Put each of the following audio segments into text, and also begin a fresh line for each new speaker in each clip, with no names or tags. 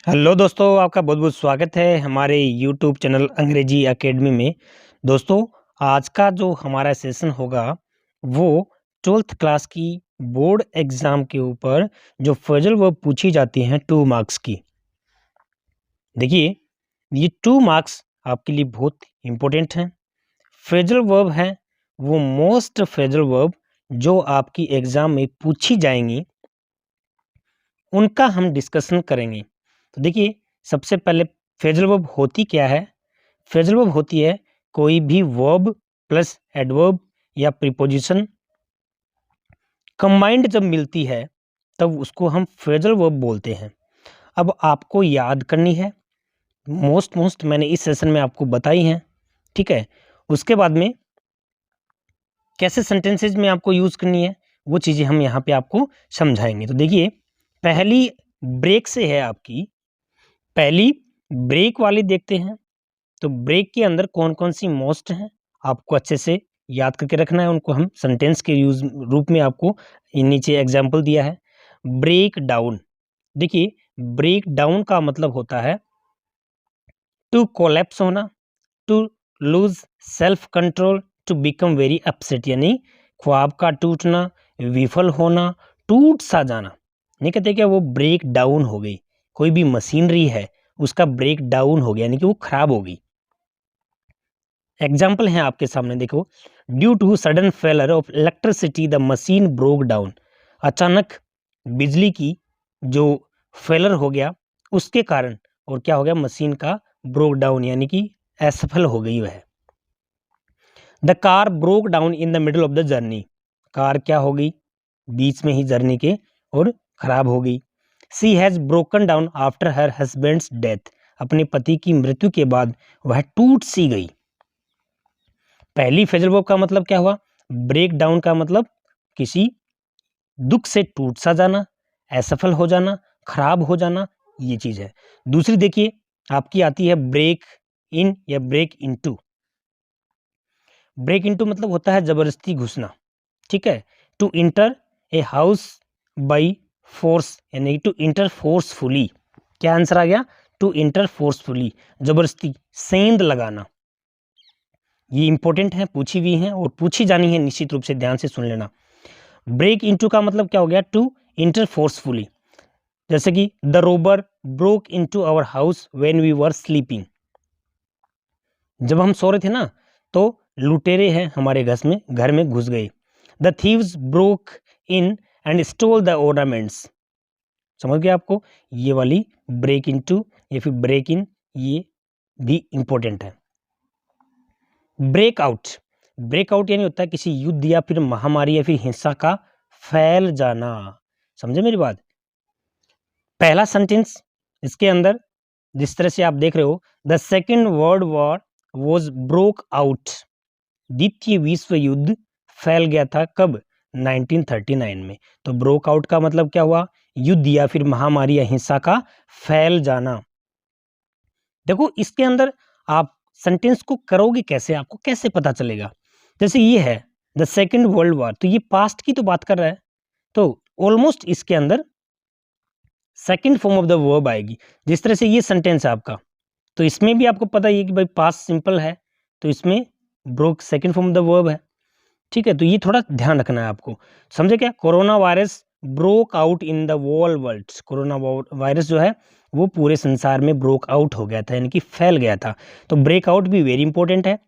Hello दोस्तों, आपका बहुत बहुत स्वागत है हमारे यूट्यूब चैनल अंग्रेजी एकेडमी में। दोस्तों, आज का जो हमारा सेशन होगा वो 12th क्लास की बोर्ड एग्ज़ाम के ऊपर जो फ्रेजल वर्ब पूछी जाती हैं 2 मार्क्स की। देखिए, ये 2 मार्क्स आपके लिए बहुत इम्पोर्टेंट हैं। फ्रेजल वर्ब हैं वो मोस्ट फ्रेजल वर्ब जो आपकी एग्ज़ाम में पूछी जाएंगी, उनका हम डिस्कशन करेंगे। तो देखिए, सबसे पहले फ्रेजल वर्ब होती क्या है? फ्रेजल वर्ब होती है कोई भी वर्ब प्लस एडवर्ब या प्रीपोजिशन कंबाइंड जब मिलती है तब उसको हम फ्रेजल वर्ब बोलते हैं। अब आपको याद करनी है, मोस्ट मैंने इस सेशन में आपको बताई हैं, ठीक है? उसके बाद में कैसे सेंटेंसेज में आपको यूज़ करनी है वो चीज़ें हम यहाँ पे आपको समझाएंगे। तो देखिए, पहली ब्रेक से है आपकी, पहली ब्रेक वाली देखते हैं। तो ब्रेक के अंदर कौन-कौन सी मोस्ट हैं, आपको अच्छे से याद करके रखना है, उनको हम सेंटेंस के यूज़ रूप में आपको नीचे एग्जाम्पल दिया है। ब्रेक डाउन, देखिए ब्रेक डाउन का मतलब होता है टू कोलैप्स होना, to lose self control, to become very upset, यानी ख्वाब का टूटना, विफल होना, टूट सा जाना। नहीं कहते क्या वो ब्रेक डाउन हो गई, कोई भी मशीनरी है उसका ब्रेक डाउन हो गया यानी कि वो खराब हो गई। एग्जाम्पल है आपके सामने, देखो, due to sudden failure of electricity the machine broke down, अचानक बिजली की जो फेलर हो गया उसके कारण और क्या हो गया, मशीन का ब्रोक डाउन यानी कि असफल हो गई वह। The car broke down in the middle of the journey, car क्या हो गई, बीच में ही जर्नी के और खराब हो गई। She has broken down after her husband's death, अपने पति की मृत्यु के बाद वह टूट सी गई। पहली फ्रेजल वर्ब का मतलब क्या हुआ, ब्रेक डाउन का मतलब किसी दुख से टूट सा जाना, असफल हो जाना, खराब हो जाना, ये चीज है। दूसरी देखिए आपकी आती है ब्रेक इन या ब्रेक इनटू। ब्रेक इनटू मतलब होता है जबरदस्ती घुसना, ठीक है। To enter a house by force यानी टू इंटर फोर्सफुली, क्या आंसर आ गया, टू इंटर फोर्सफुली, जबरदस्ती, सेंध लगाना। ये इंपॉर्टेंट है, पूछी हुई है और पूछी जानी है, निश्चित रूप से ध्यान से सुन लेना। ब्रेक इनटू का मतलब क्या हो गया, टू इंटर फोर्सफुली, जैसे कि the robber broke into our house when we were sleeping, जब हम सो रहे थे ना तो लुटेरे हैं हमारे घर में घुस गए। The thieves broke in and stole the ornaments, समझ गए आपको, ये वाली ब्रेक इनटू या फिर ब्रेक इन ये भी इंपॉर्टेंट है। ब्रेकआउट, ब्रेकआउट यानी होता है किसी युद्ध या फिर महामारी या फिर हिंसा का फैल जाना, समझे मेरी बात। पहला सेंटेंस इसके अंदर जिस तरह से आप देख रहे हो, the second world war was broke out, द्वितीय विश्व युद्ध फैल गया था कब, 1939 में। तो ब्रोक आउट का मतलब क्या हुआ, युद्ध या फिर महामारी या हिंसा का फैल जाना। देखो इसके अंदर आप सेंटेंस को करोगे कैसे, आपको कैसे पता चलेगा, जैसे ये है द सेकेंड वर्ल्ड वॉर, तो ये पास्ट की तो बात कर रहा है, तो ऑलमोस्ट इसके अंदर second form of the verb आएगी। जिस तरह से ये सेंटेंस है आपका, तो इसमें भी आपको पता ही है कि भाई पास्ट सिंपल है, तो इसमें broke second form of the verb है, ठीक है। तो ये थोड़ा ध्यान रखना है आपको, समझे क्या। Corona virus broke out in the wall world, corona virus जो है वो पूरे संसार में ब्रोक आउट हो गया था यानी कि फैल गया था। तो ब्रेक आउट भी वेरी इंपॉर्टेंट है,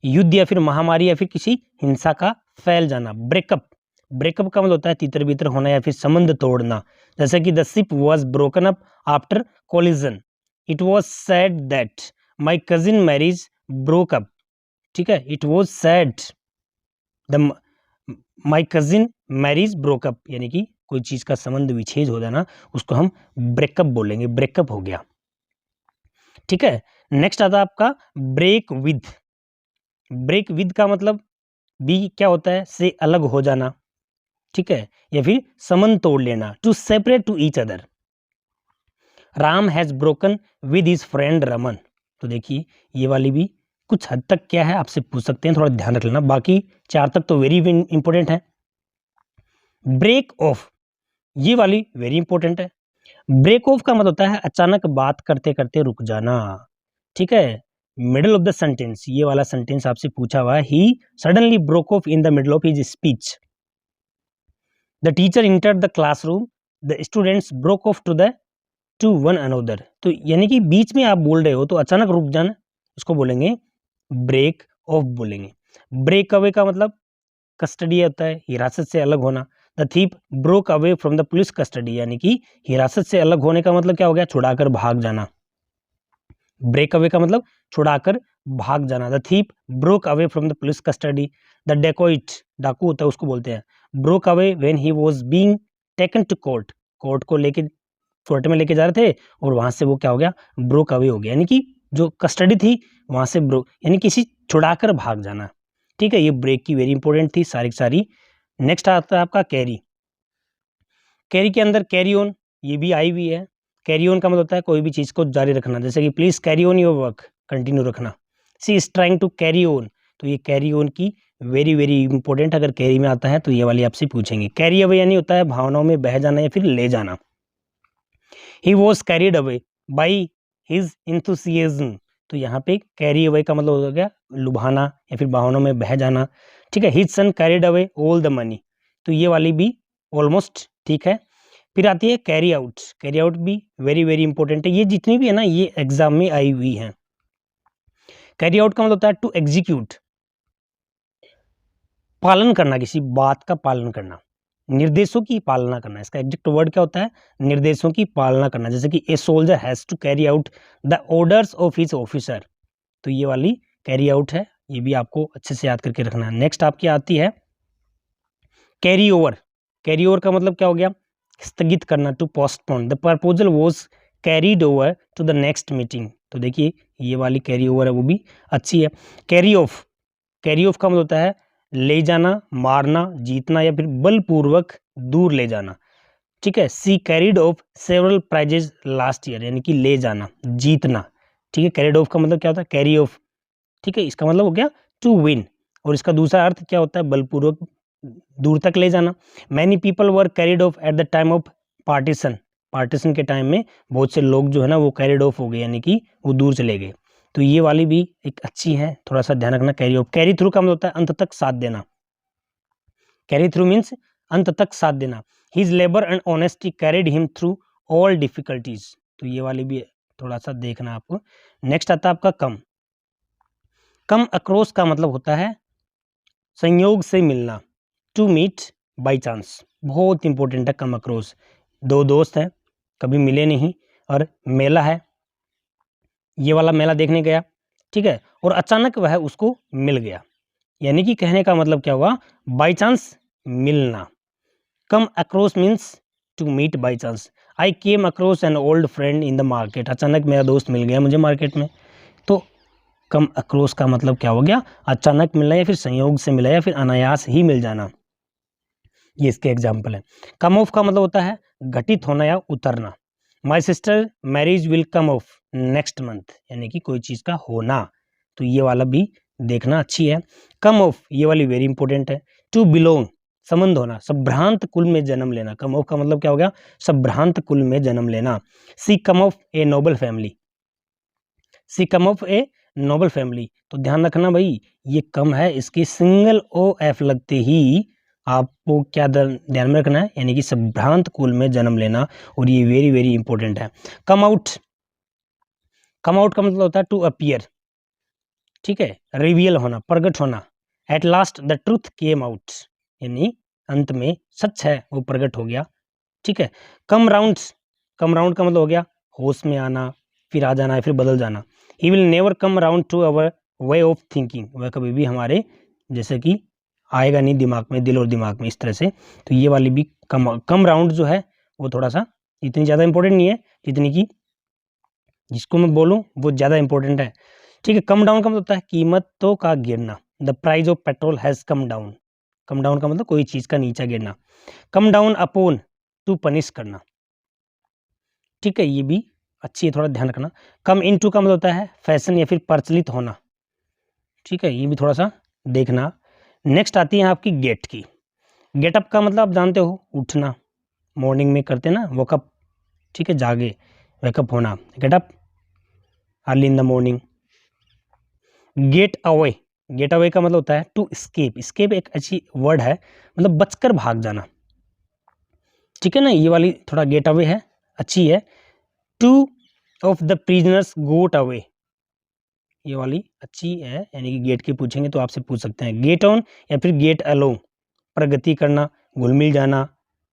युद्ध या फिर महामारी या फिर किसी हिंसा का फैल जाना। ब्रेकअप, ब्रेकअप का मतलब होता है तितर बितर होना या फिर संबंध तोड़ना, जैसे कि the ship was broken up after collision, it was sad that my cousin marriage broke up, ठीक है। It was sad the my cousin marriage broke up, यानी कि कोई चीज का संबंध विच्छेद हो जाना, उसको हम ब्रेकअप बोलेंगे, ब्रेकअप हो गया, ठीक है। नेक्स्ट आता है आपका ब्रेक विद। ब्रेक विद का मतलब भी क्या होता है, से अलग हो जाना, ठीक है, या फिर संबंध तोड़ लेना, to separate to each other. Ram has broken with his friend Raman, तो देखिए ये वाली भी कुछ हद तक क्या है आपसे पूछ सकते हैं, थोड़ा ध्यान रख लेना, बाकी 4 तक तो वेरी इंपॉर्टेंट है। ब्रेक ऑफ, ये वाली वेरी इंपॉर्टेंट है। ब्रेक ऑफ का मतलब होता है अचानक बात करते करते रुक जाना, ठीक है। मिडल ऑफ द सेंटेंस, ये वाला सेंटेंस आपसे पूछा हुआ है, he suddenly broke off in the middle of his speech. The teacher entered the classroom, the students broke off to one another. तो यानी कि बीच में आप बोल रहे हो तो अचानक रुक जाना, उसको बोलेंगे ब्रेक ऑफ बोलेंगे। ब्रेक अवे का मतलब कस्टडी होता है, हिरासत से अलग होना। The thief broke away from the police custody, यानी कि हिरासत से अलग होने का मतलब क्या हो गया, छुड़ाकर भाग जाना। ब्रेक अवे का मतलब छुड़ाकर भाग जाना। The thief broke away from the police custody. The dacoit, डाकू होता है उसको बोलते हैं, broke away when he was being taken to court, court को लेके कोर्ट में लेके जा रहे थे और वहां से वो क्या हो गया, ब्रोक अवे हो गया, यानी कि जो कस्टडी थी वहां से ब्रोक, यानी किसी छुड़ाकर भाग जाना, ठीक है। ये ब्रेक की वेरी इंपॉर्टेंट थी सारी की सारी। नेक्स्ट आता है आपका कैरी। कैरी के अंदर कैरी ऑन, ये भी आई हुई है। कैरी ऑन का मतलब होता है कोई भी चीज को जारी रखना, जैसे कि please carry on your work, continue रखना। She is trying to carry on, तो ये कैरी ऑन की वेरी वेरी इंपॉर्टेंट, अगर कैरी में आता है तो ये वाली आपसे पूछेंगे। कैरी अवे यानी होता है भावनाओं में बह जाना या फिर ले जाना। He was carried away by his enthusiasm, तो यहाँ पे कैरी अवे का मतलब हो गया लुभाना या फिर भावनाओं में बह जाना, ठीक है। His son carried away all the money, तो ये वाली भी ऑलमोस्ट ठीक है। फिर आती है कैरी आउट, कैरी आउट भी वेरी वेरी इंपॉर्टेंट है, ये जितनी भी है ना ये एग्जाम में आई हुई है। कैरी आउट का मतलब होता है टू एग्जीक्यूट, पालन करना, किसी बात का पालन करना, निर्देशों की पालना करना। इसका एग्जैक्ट वर्ड क्या होता है, निर्देशों की पालना करना, जैसे कि a soldier has to carry out the orders of his officer, तो ये वाली कैरी आउट है, ये भी आपको अच्छे से याद करके रखना है। नेक्स्ट आपकी आती है कैरी ओवर। कैरी ओवर का मतलब क्या हो गया, स्थगित करना, to postpone. The proposal was carried over to the next meeting, तो देखिए ये वाली कैरी ओवर है वो भी अच्छी है। कैरी ऑफ, कैरी ऑफ का मतलब होता है ले जाना, मारना, जीतना या फिर बलपूर्वक दूर ले जाना, ठीक है। She carried off several prizes last year, यानी कि ले जाना, जीतना, ठीक है। कैरिड ऑफ का मतलब क्या होता है, कैरी ऑफ, ठीक है। इसका मतलब हो गया टू विन, और इसका दूसरा अर्थ क्या होता है, बलपूर्वक दूर तक ले जाना। Many people were carried of at the time of partition, partition के टाइम में बहुत से लोग जो है ना वो कैरिड ऑफ हो गए, यानी कि वो दूर चले गए, तो ये वाली भी एक अच्छी है, थोड़ा सा ध्यान रखना। कैरी ऑफ, कैरी थ्रू का मतलब होता है अंत तक साथ देना, कैरी थ्रू मीन्स अंत तक साथ देना। His labour and honesty carried him through all difficulties, तो ये वाली भी थोड़ा सा देखना आपको। नेक्स्ट आता है आपका कम। कम अक्रॉस का मतलब होता है संयोग से मिलना, टू मीट बाई चांस, बहुत इंपॉर्टेंट है कम अक्रॉस। दो दोस्त हैं कभी मिले नहीं और मेला है, ये वाला मेला देखने गया, ठीक है, और अचानक वह उसको मिल गया, यानी कि कहने का मतलब क्या हुआ, बाई चांस मिलना। Come across means to meet by chance. I came across an old friend in the market, अचानक मेरा दोस्त मिल गया मुझे मार्केट में, तो कम अक्रॉस का मतलब क्या हो गया, अचानक मिलना या फिर संयोग से मिला या फिर अनायास ही मिल जाना, ये इसके एग्जाम्पल है। कम ऑफ का मतलब होता है घटित होना या उतरना। My sister marriage will come of next month, यानी कि कोई चीज़ का होना, तो ये वाला भी देखना अच्छी है। कम ऑफ ये वाली वेरी इंपॉर्टेंट है। टू बिलोंग संबंध होना, संभ्रांत कुल में जन्म लेना, कम ऑफ का मतलब क्या हो गया, संभ्रांत कुल में जन्म लेना। She come of a noble family, she come of a noble family, तो ध्यान रखना भाई ये कम है, इसकी सिंगल ओ एफ लगते ही आपको क्या ध्यान में रखना है, यानी कि संभ्रांत कुल में जन्म लेना, और ये वेरी वेरी इंपॉर्टेंट है। कम आउट, कम आउट का मतलब होता है टू अपीयर, ठीक है, रिवील होना, प्रकट होना। At last the truth came out, यानी अंत में सच है वो प्रकट हो गया, ठीक है। कम राउंड, कम राउंड का मतलब हो गया होश में आना, फिर आ जाना, फिर बदल जाना। He will never come round to our way of thinking, वह कभी भी हमारे जैसे कि आएगा नहीं दिमाग में, दिल और दिमाग में, इस तरह से, तो ये वाली भी कम राउंड जो है वो थोड़ा सा इतनी ज़्यादा इंपॉर्टेंट नहीं है जितनी कि जिसको मैं बोलूँ वो ज़्यादा इंपॉर्टेंट है, ठीक है। कम डाउन का मतलब होता है कीमतों का गिरना। The price of petrol has come down, come down का मतलब कोई चीज़ का नीचा गिरना। Come down upon two punish करना, ठीक है, ये भी अच्छी है, थोड़ा ध्यान रखना। कम इनटू का मतलब होता है फैशन या फिर प्रचलित होना, ठीक है, ये भी थोड़ा सा देखना। नेक्स्ट आती है आपकी गेट की। गेटअप का मतलब आप जानते हो उठना, मॉर्निंग में करते ना वॉकअप, ठीक है, जागे, वेकअप होना, get up early in the morning. Get away, get away का मतलब होता है टू स्केप, स्केप एक अच्छी वर्ड है, मतलब बचकर भाग जाना, ठीक है ना, ये वाली थोड़ा गेट अवे है, अच्छी है। Two of the prisoners got away, ये वाली अच्छी है, यानी कि गेट के पूछेंगे तो आपसे पूछ सकते हैं। गेट ऑन या फिर गेट अलोंग, प्रगति करना, घुल मिल जाना,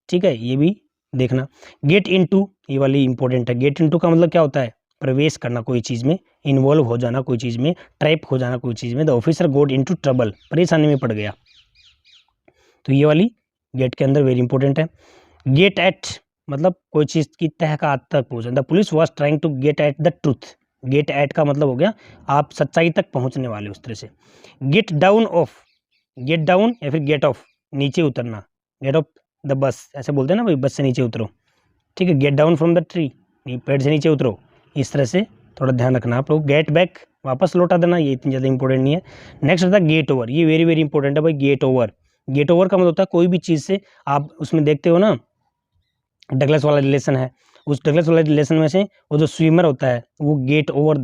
ठीक है, ये भी देखना। गेट इनटू, ये वाली इंपॉर्टेंट है। गेट इनटू का मतलब क्या होता है, प्रवेश करना कोई चीज़ में, इन्वॉल्व हो जाना कोई चीज़ में, ट्रैप हो जाना कोई चीज़ में। The officer got into trouble, परेशानी में पड़ गया, तो ये वाली गेट के अंदर वेरी इंपॉर्टेंट है। गेट एट मतलब कोई चीज़ की तहक़ाक़त तक पहुँचना। The police was trying to get at the truth, get at का मतलब हो गया आप सच्चाई तक पहुँचने वाले, उस तरह से। Get down of, get down या फिर गेट ऑफ, नीचे उतरना, गेट ऑफ द बस, ऐसे बोलते हैं ना भाई, बस से नीचे उतरो, ठीक है। Get down from the tree, पेड़ से नीचे उतरो, इस तरह से थोड़ा ध्यान रखना आप लोग। गेट बैक, वापस लौटा देना, ये इतनी ज़्यादा इंपॉर्टेंट नहीं है। नेक्स्ट होता है गेट ओवर, ये वेरी वेरी इंपॉर्टेंट है भाई, गेट ओवर। गेट ओवर का मतलब होता है कोई भी चीज़ से आप उसमें देखते हो ना, डगलस वाला रिलेशन है, उस डगलस वाला रिलेशन में से वो जो स्विमर होता है वो get over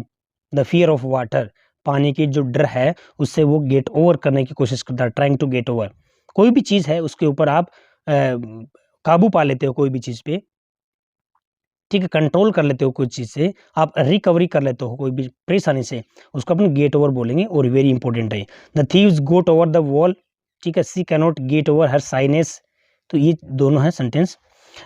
the fear of water, पानी की जो डर है उससे वो गेट ओवर करने की कोशिश करता है, ट्राइंग टू गेट ओवर। कोई भी चीज़ है उसके ऊपर आप काबू पा लेते हो, कोई भी चीज़ पे, ठीक है, कंट्रोल कर लेते हो कोई चीज़ से, आप रिकवरी कर लेते हो कोई भी परेशानी से, उसको अपन गेट ओवर बोलेंगे, और वेरी इंपॉर्टेंट है। The thieves got over the wall, ठीक है, she cannot get over her shyness, तो ये दोनों है सेंटेंस।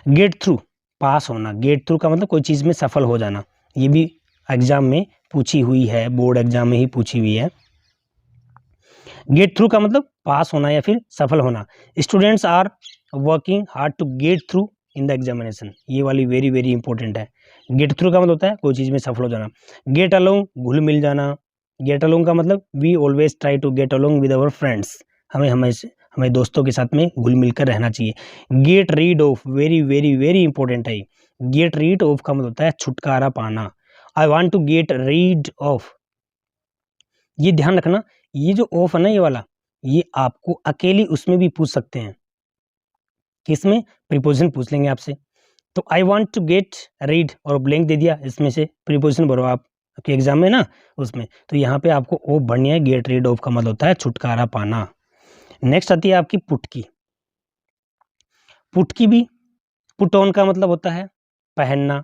गेट थ्रू, पास होना, गेट थ्रू का मतलब कोई चीज़ में सफल हो जाना, ये भी एग्जाम में पूछी हुई है, बोर्ड एग्जाम में ही पूछी हुई है। गेट थ्रू का मतलब पास होना या फिर सफल होना। Students are working hard to get through in the examination, ये वाली वेरी वेरी इंपॉर्टेंट है। गेट थ्रू का मतलब होता है कोई चीज़ में सफल हो जाना। गेट अलोंग, घुल मिल जाना। गेट अलोंग का मतलब we always try to get along with our friends, हमें दोस्तों के साथ में घुल मिलकर रहना चाहिए। Get rid of, very very very important है। गेट रीड ऑफ का मतलब होता है छुटकारा पाना। I want to get rid of, ये ध्यान रखना, ये जो ऑफ है ना, ये वाला, ये आपको अकेली उसमें भी पूछ सकते हैं, किसमें, प्रीपोजिशन पूछ लेंगे आपसे। तो I want to get rid और ब्लैंक दे दिया, इसमें से प्रीपोजिशन भरो आप आपके एग्जाम में ना उसमें, तो यहाँ पे आपको ऑफ भरनी है। गेट रीड ऑफ का मतलब होता है छुटकारा पाना। नेक्स्ट आती है आपकी पुट की। पुट की भी, पुट ऑन का मतलब होता है पहनना,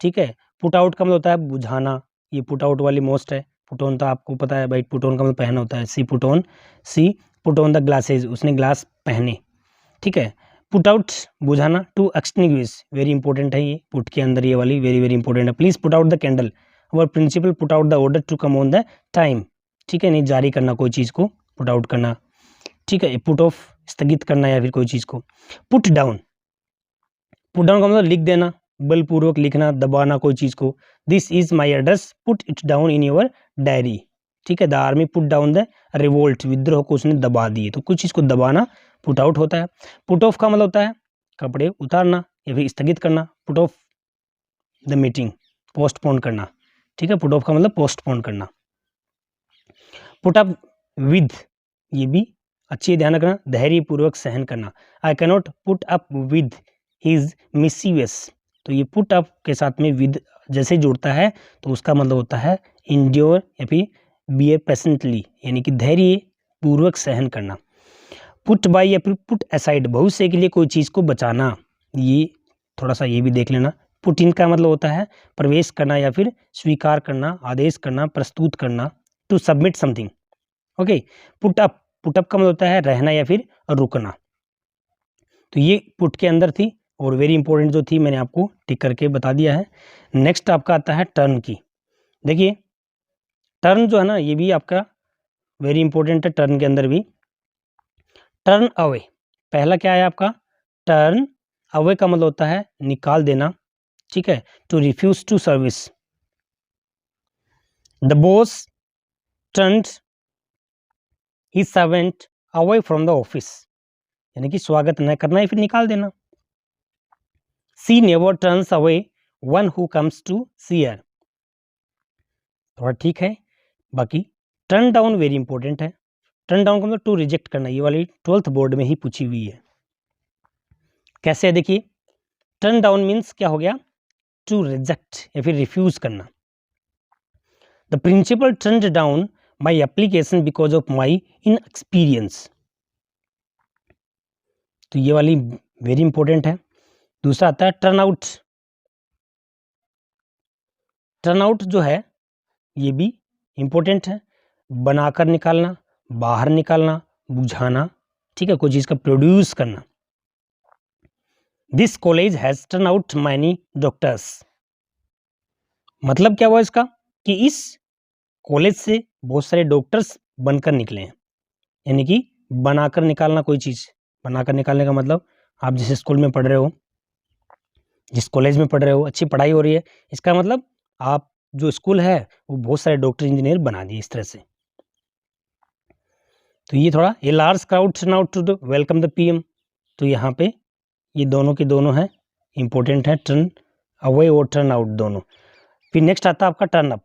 ठीक है। पुट आउट का मतलब होता है बुझाना, ये पुट आउट वाली मोस्ट है। पुट ऑन तो आपको पता है भाई, पुट ऑन का मतलब पहनना होता है। She put on the glasses, उसने ग्लास पहने, ठीक है। पुट आउट बुझाना, टू एक्सटिंग्विश, वेरी इंपॉर्टेंट है ये, पुट के अंदर ये वाली वेरी वेरी इंपॉर्टेंट है। Please put out the candle, और principal put out the order to come on the time, ठीक है, नहीं जारी करना कोई चीज़ को, पुट आउट करना, ठीक है। पुट ऑफ, स्थगित करना या फिर कोई चीज़ को। पुट डाउन, पुट डाउन का मतलब लिख देना, बलपूर्वक लिखना, दबाना कोई चीज़ को। This is my address, put it down in your diary, ठीक है। The army put down the revolt, विद्रोह को उसने दबा दिए, तो कुछ चीज़ को दबाना पुट आउट होता है। पुट ऑफ का मतलब होता है कपड़े उतारना या फिर स्थगित करना। Put off the meeting, postpone करना, ठीक है। पुट ऑफ का मतलब पोस्टपोन करना। पुट अप विद, ये भी अच्छी ध्यान रखना, धैर्यपूर्वक सहन करना। I cannot put up with his mischievous, तो ये पुट अप के साथ में विद जैसे जुड़ता है तो उसका मतलब होता है इंड्योर या फिर बी ए पेशेंटली, यानी कि धैर्य पूर्वक सहन करना। पुट बाय या फिर पुट असाइड, भविष्य के लिए कोई चीज़ को बचाना, ये थोड़ा सा ये भी देख लेना। पुट इन का मतलब होता है प्रवेश करना या फिर स्वीकार करना, आदेश करना, प्रस्तुत करना। To submit something, okay. Put up का मतलब होता है रहना या फिर रुकना। तो ये पुट के अंदर थी, और वेरी इंपॉर्टेंट जो थी मैंने आपको टिक करके बता दिया है। नेक्स्ट आपका आता है टर्न की। देखिए टर्न जो है ना, ये भी आपका वेरी इंपॉर्टेंट है। टर्न के अंदर भी टर्न अवे, पहला क्या है आपका, टर्न अवे का मतलब होता है निकाल देना, ठीक है। To refuse to service, the boss turned his servant away from the office, यानी कि स्वागत न करना या फिर निकाल देना। She never turns away one who comes to see her, थोड़ा ठीक है। बाकी टर्न डाउन वेरी इंपॉर्टेंट है। टर्न डाउन का मतलब टू रिजेक्ट करना, ये वाली 12th बोर्ड में ही पूछी हुई है। कैसे है देखिए, टर्न डाउन मीन्स क्या हो गया, टू रिजेक्ट या फिर रिफ्यूज करना। The principal turned down my application because of my inexperience. तो ये वाली वेरी इंपॉर्टेंट है। दूसरा आता है टर्न आउट। टर्न आउट जो है ये भी इंपॉर्टेंट है, बनाकर निकालना, बाहर निकालना, बुझाना, ठीक है, कोई चीज का प्रोड्यूस करना। This college has turn out many doctors. मतलब क्या हुआ इसका कि इस कॉलेज से बहुत सारे डॉक्टर्स बनकर निकले हैं, यानी कि बनाकर निकालना कोई चीज। बनाकर निकालने का मतलब आप जिस स्कूल में पढ़ रहे हो, जिस कॉलेज में पढ़ रहे हो, अच्छी पढ़ाई हो रही है, इसका मतलब आप जो स्कूल है वो बहुत सारे डॉक्टर इंजीनियर बना दिए इस तरह से। तो ये थोड़ा a large crowd turn out to welcome the PM. तो यहाँ पे ये दोनों के दोनों हैं, इंपॉर्टेंट है, टर्न अवे और टर्न आउट दोनों। फिर नेक्स्ट आता है आपका टर्न अप।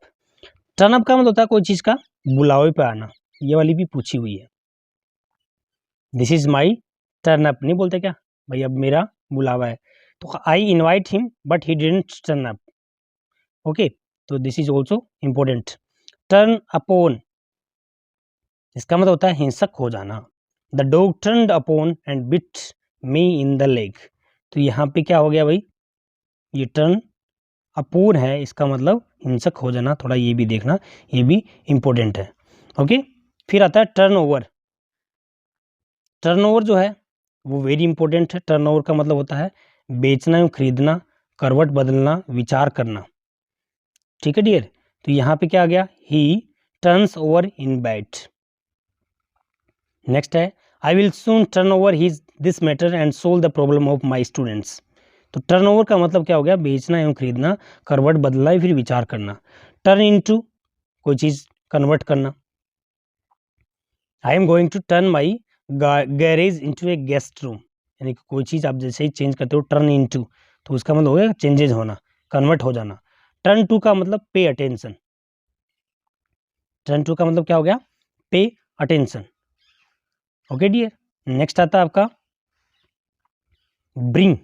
टर्न अप का मतलब होता है कोई चीज का बुलावे पे आना। ये वाली भी पूछी हुई है। This is my turn up नहीं बोलते क्या भाई, अब मेरा बुलावा है। तो I invite him but he didn't turn up. Okay, तो this is also important. Turn upon, इसका मतलब होता है हिंसक हो जाना। The dog turned upon and bit me in the leg. तो यहाँ पे क्या हो गया भाई, ये टर्न अपॉन है, इसका मतलब हिंसक हो जाना। थोड़ा ये भी देखना, ये भी इंपॉर्टेंट है। ओके, फिर आता है टर्न ओवर। टर्न ओवर जो है वो वेरी इंपॉर्टेंट है। टर्न ओवर का मतलब होता है बेचना एवं खरीदना, करवट बदलना, विचार करना। ठीक है डियर, तो यहाँ पे क्या आ गया, he turns over in bed. Next है I will soon turn over his this matter and solve the problem of my students. तो टर्न ओवर का मतलब क्या हो गया, बेचना एवं खरीदना, करवट बदलना या फिर विचार करना। टर्न इनटू, कोई चीज कन्वर्ट करना। I am going to turn my garage into a guest room, यानी कि कोई चीज आप जैसे ही चेंज करते हो टर्न इनटू, तो उसका मतलब हो गया चेंजेज होना, कन्वर्ट हो जाना। टर्न टू का मतलब पे अटेंशन। टर्न टू का मतलब क्या हो गया, pay attention. Okay dear, next आता है आपका ब्रिंग।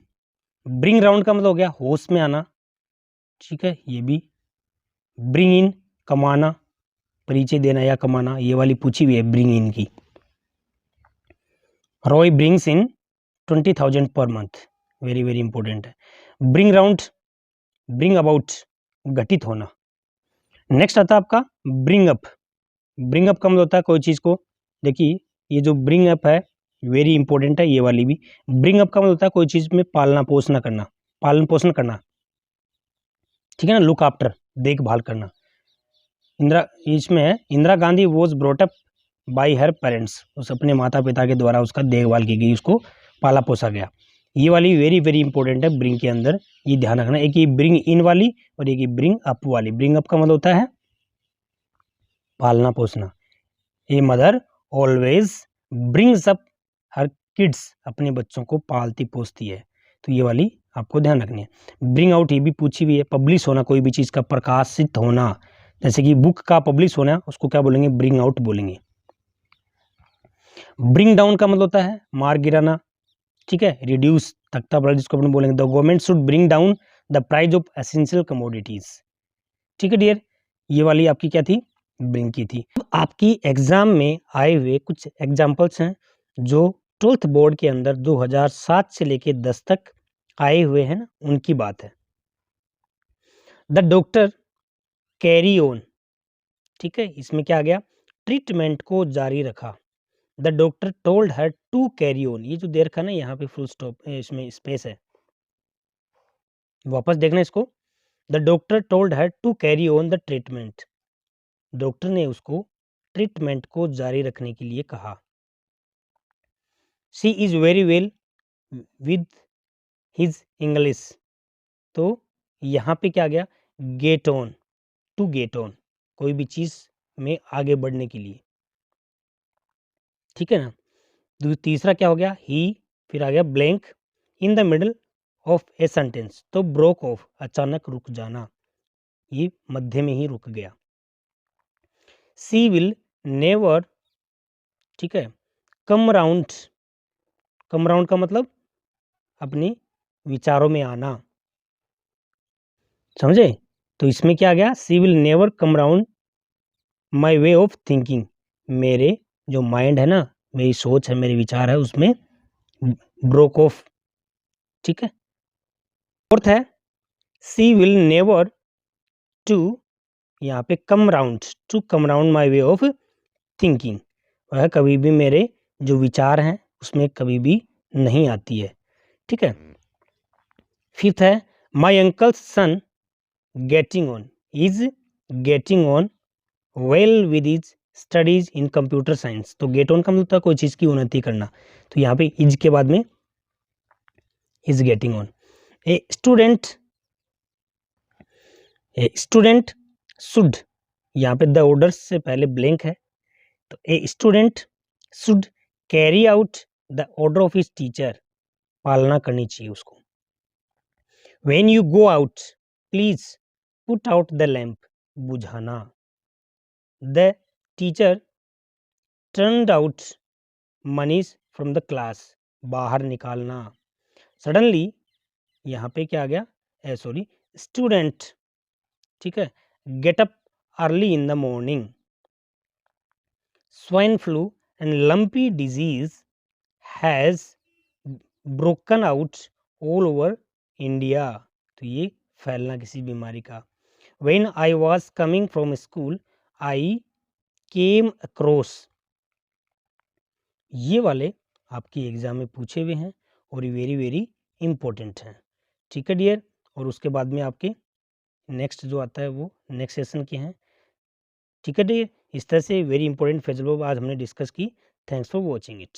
ब्रिंग राउंड का मतलब हो गया होश में आना। ठीक है, ये भी। ब्रिंग इन, कमाना, परिचय देना या कमाना, ये वाली पूछी हुई है ब्रिंग इन की। Roy brings in 20,000 per month, very very important है। ब्रिंग राउंड, ब्रिंग अबाउट, घटित होना। नेक्स्ट आता है आपका ब्रिंग अप। ब्रिंग अप का मतलब होता है कोई चीज को, देखिए ये जो ब्रिंग अप है वेरी इंपॉर्टेंट है, ये वाली भी। ब्रिंग अप का मतलब होता है कोई चीज में पालना पोषण करना, पालन पोषण करना, ठीक है ना, लुक आफ्टर, देखभाल करना। इंदिरा, इसमें है Indira Gandhi was brought up by her parents, उस अपने माता पिता के द्वारा उसका देखभाल की गई, उसको पाला पोसा गया। ये वाली वेरी वेरी इंपॉर्टेंट है ब्रिंग के अंदर, ये ध्यान रखना। एक ये ब्रिंग इन वाली और एक ये ब्रिंग अप वाली। ब्रिंग अप का मतलब होता है पालना पोसना। A mother always brings up her kids, अपने बच्चों को पालती पोसती है। तो ये वाली आपको ध्यान रखनी है। ब्रिंग आउट ये भी पूछी हुई है, पब्लिश होना, कोई भी चीज का प्रकाशित होना, जैसे कि बुक का पब्लिश होना, उसको क्या बोलेंगे, ब्रिंग आउट बोलेंगे। ब्रिंग डाउन का मतलब होता है मार गिराना, ठीक है, रिड्यूस, तख्ता बढ़ा, जिसको अपन बोलेंगे the government should bring down the price of essential commodities. ठीक है डियर, ये वाली आपकी क्या थी, ब्रिंग की थी। आपकी एग्जाम में आए हुए कुछ एग्जाम्पल्स हैं जो 12th बोर्ड के अंदर 2007 से लेके 10 तक आए हुए हैं ना, उनकी बात है। द डॉक्टर कैरी ऑन, ठीक है, इसमें क्या आ गया, ट्रीटमेंट को जारी रखा। The doctor told her to carry on, ये जो दे रखा ना यहाँ पे फुल स्टॉप, इसमें स्पेस है, वापस देखना इसको। The doctor told her to carry on the treatment, doctor ने उसको ट्रीटमेंट को जारी रखने के लिए कहा। She is very well with his English, तो यहाँ पे क्या आ गया, get on, to get on, कोई भी चीज में आगे बढ़ने के लिए, ठीक है ना। तीसरा क्या हो गया, ही, फिर आ गया blank, in the middle of a sentence, तो ब्रोक ऑफ, अचानक रुक जाना, ये मध्य में ही रुक गया। सी विल नेवर, ठीक है, कम राउंड, कम राउंड का मतलब अपने विचारों में आना। समझे? तो इसमें क्या आ गया, she will never come round my way of thinking, मेरे जो माइंड है ना, मेरी सोच है, मेरे विचार है, उसमें ब्रोक ऑफ। ठीक है। फोर्थ है सी विल नेवर टू, यहाँ पे come round, to come round my way of thinking, वह कभी भी मेरे जो विचार हैं उसमें कभी भी नहीं आती है। ठीक है। फिफ्थ है my uncle son getting on, is getting on well with is studies in computer science. तो गेट ऑन का मतलब था कोई चीज़ की उन्नति करना, तो यहाँ पे इज के बाद में is getting on. A student should, यहाँ पे द ऑर्डर से पहले ब्लैंक है, तो a student should carry out the order of his teacher, पालना करनी चाहिए उसको। When you go out please put out the lamp, बुझाना। The teacher turned out Manish from the class, बाहर निकालना। सडनली, यहाँ पे क्या आ गया, सॉरी, स्टूडेंट, ठीक है, get up early in the morning. Swine flu and lumpy disease has broken out all over India, तो ये फैलना किसी बीमारी का। When I was coming from school I came across, ये वाले आपकी एग्जाम में पूछे हुए हैं और ये वेरी वेरी इंपॉर्टेंट हैं। ठीक है डियर, और उसके बाद में आपके नेक्स्ट जो आता है वो नेक्स्ट सेशन के हैं। ठीक है डियर, इस तरह से वेरी इंपॉर्टेंट फेजल वर्ब आज हमने डिस्कस की। Thanks for watching it.